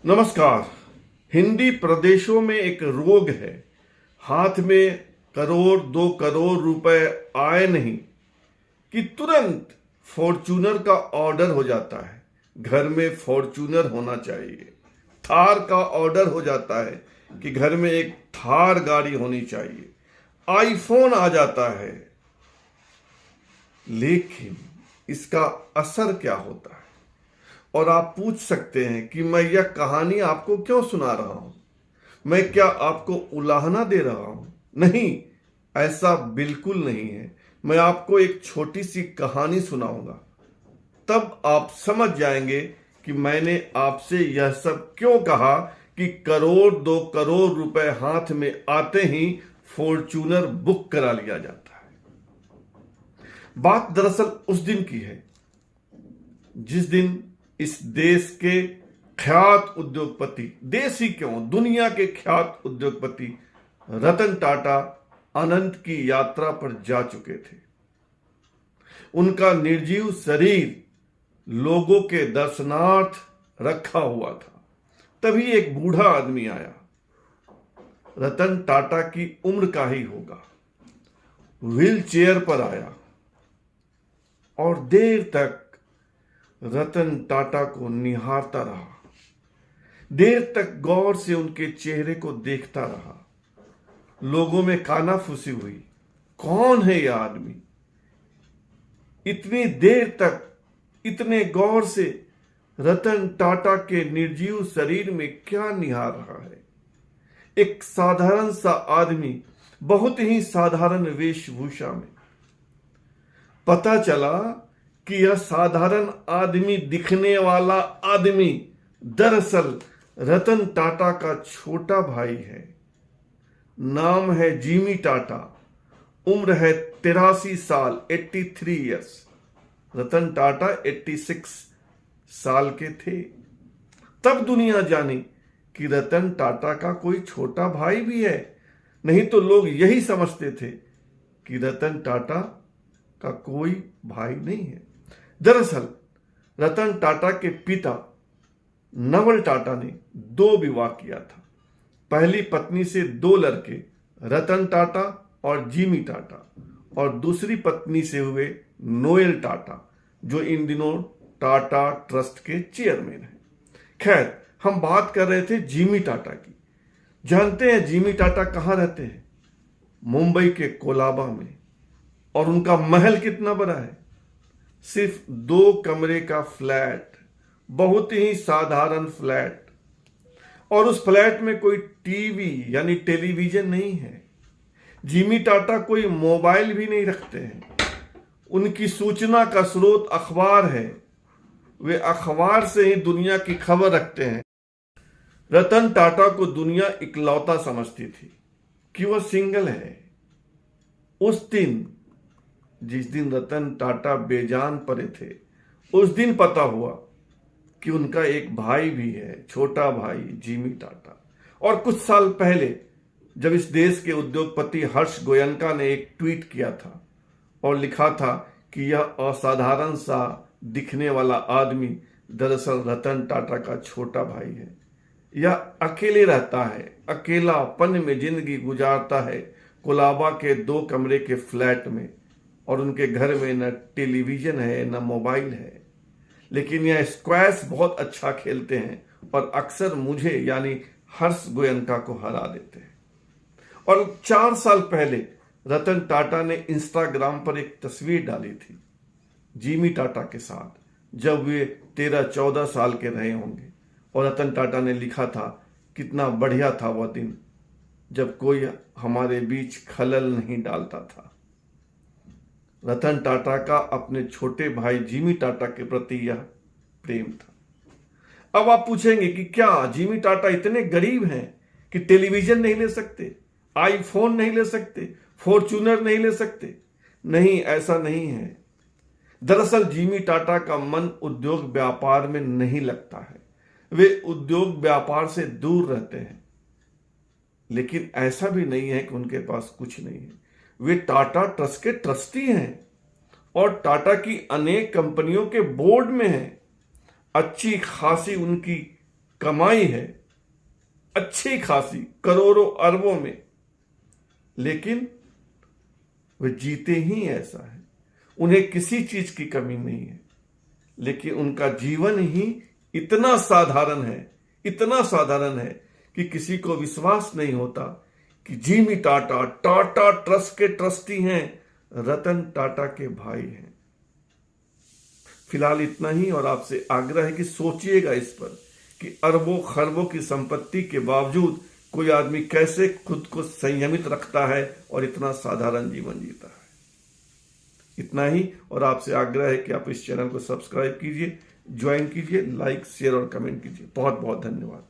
नमस्कार। हिंदी प्रदेशों में एक रोग है, हाथ में करोड़ 2 करोड़ रुपए आए नहीं कि तुरंत फॉर्च्यूनर का ऑर्डर हो जाता है। घर में फॉर्च्यूनर होना चाहिए। थार का ऑर्डर हो जाता है कि घर में एक थार गाड़ी होनी चाहिए। आईफोन आ जाता है, लेकिन इसका असर क्या होता है? और आप पूछ सकते हैं कि मैं यह कहानी आपको क्यों सुना रहा हूं? मैं क्या आपको उलाहना दे रहा हूं? नहीं, ऐसा बिल्कुल नहीं है। मैं आपको एक छोटी सी कहानी सुनाऊंगा, तब आप समझ जाएंगे कि मैंने आपसे यह सब क्यों कहा कि करोड़ 2 करोड़ रुपए हाथ में आते ही फॉर्च्यूनर बुक करा लिया जाता है। बात दरअसल उस दिन की है जिस दिन इस देश के ख्यात उद्योगपति, देश ही क्यों दुनिया के ख्यात उद्योगपति रतन टाटा अनंत की यात्रा पर जा चुके थे। उनका निर्जीव शरीर लोगों के दर्शनार्थ रखा हुआ था। तभी एक बूढ़ा आदमी आया। रतन टाटा की उम्र का ही होगा। व्हील चेयर पर आया और देर तक रतन टाटा को निहारता रहा। देर तक गौर से उनके चेहरे को देखता रहा। लोगों में कानाफूसी हुई, कौन है यह आदमी? इतनी देर तक इतने गौर से रतन टाटा के निर्जीव शरीर में क्या निहार रहा है? एक साधारण सा आदमी, बहुत ही साधारण वेशभूषा में। पता चला कि यह साधारण आदमी दिखने वाला आदमी दरअसल रतन टाटा का छोटा भाई है। नाम है जिमी टाटा। उम्र है 83 साल, 83 ईयर्स। रतन टाटा 86 साल के थे। तब दुनिया जानी कि रतन टाटा का कोई छोटा भाई भी है। नहीं तो लोग यही समझते थे कि रतन टाटा का कोई भाई नहीं है। दरअसल रतन टाटा के पिता नवल टाटा ने 2 विवाह किया था। पहली पत्नी से 2 लड़के, रतन टाटा और जिमी टाटा, और दूसरी पत्नी से हुए नोएल टाटा, जो इन दिनों टाटा ट्रस्ट के चेयरमैन हैं। खैर, हम बात कर रहे थे जिमी टाटा की। जानते हैं जिमी टाटा कहां रहते हैं? मुंबई के कोलाबा में। और उनका महल कितना बड़ा है? सिर्फ 2 कमरे का फ्लैट, बहुत ही साधारण फ्लैट। और उस फ्लैट में कोई टीवी यानी टेलीविजन नहीं है। जिमी टाटा कोई मोबाइल भी नहीं रखते हैं। उनकी सूचना का स्रोत अखबार है। वे अखबार से ही दुनिया की खबर रखते हैं। रतन टाटा को दुनिया इकलौता समझती थी कि वह सिंगल है। उस दिन, जिस दिन रतन टाटा बेजान पड़े थे, उस दिन पता हुआ कि उनका एक भाई भी है, छोटा भाई जिमी टाटा। और कुछ साल पहले जब इस देश के उद्योगपति हर्ष गोयनका ने एक ट्वीट किया था और लिखा था कि यह असाधारण सा दिखने वाला आदमी दरअसल रतन टाटा का छोटा भाई है। यह अकेले रहता है, अकेलापन में जिंदगी गुजारता है, कोलाबा के 2 कमरे के फ्लैट में। और उनके घर में न टेलीविजन है न मोबाइल है, लेकिन यह स्क्वैश बहुत अच्छा खेलते हैं और अक्सर मुझे यानी हर्ष गोयनका को हरा देते हैं। और 4 साल पहले रतन टाटा ने इंस्टाग्राम पर एक तस्वीर डाली थी जिमी टाटा के साथ, जब वे 13-14 साल के रहे होंगे। और रतन टाटा ने लिखा था, कितना बढ़िया था वह दिन जब कोई हमारे बीच खलल नहीं डालता था। रतन टाटा का अपने छोटे भाई जिमी टाटा के प्रति यह प्रेम था। अब आप पूछेंगे कि क्या जिमी टाटा इतने गरीब हैं कि टेलीविजन नहीं ले सकते, आईफोन नहीं ले सकते, फॉर्च्यूनर नहीं ले सकते? नहीं, ऐसा नहीं है। दरअसल जिमी टाटा का मन उद्योग व्यापार में नहीं लगता है। वे उद्योग व्यापार से दूर रहते हैं। लेकिन ऐसा भी नहीं है कि उनके पास कुछ नहीं है। वे टाटा ट्रस्ट के ट्रस्टी हैं और टाटा की अनेक कंपनियों के बोर्ड में हैं। अच्छी खासी उनकी कमाई है अच्छी खासी करोड़ों अरबों में, लेकिन वे जीते ही ऐसा है, उन्हें किसी चीज की कमी नहीं है, लेकिन उनका जीवन ही इतना साधारण है, इतना साधारण है कि किसी को विश्वास नहीं होता कि जिमी टाटा टाटा ट्रस्ट के ट्रस्टी हैं, रतन टाटा के भाई हैं। फिलहाल इतना ही, और आपसे आग्रह है कि सोचिएगा इस पर कि अरबों खरबों की संपत्ति के बावजूद कोई आदमी कैसे खुद को संयमित रखता है और इतना साधारण जीवन जीता है। इतना ही, और आपसे आग्रह है कि आप इस चैनल को सब्सक्राइब कीजिए, ज्वाइन कीजिए, लाइक शेयर और कमेंट कीजिए। बहुत बहुत धन्यवाद।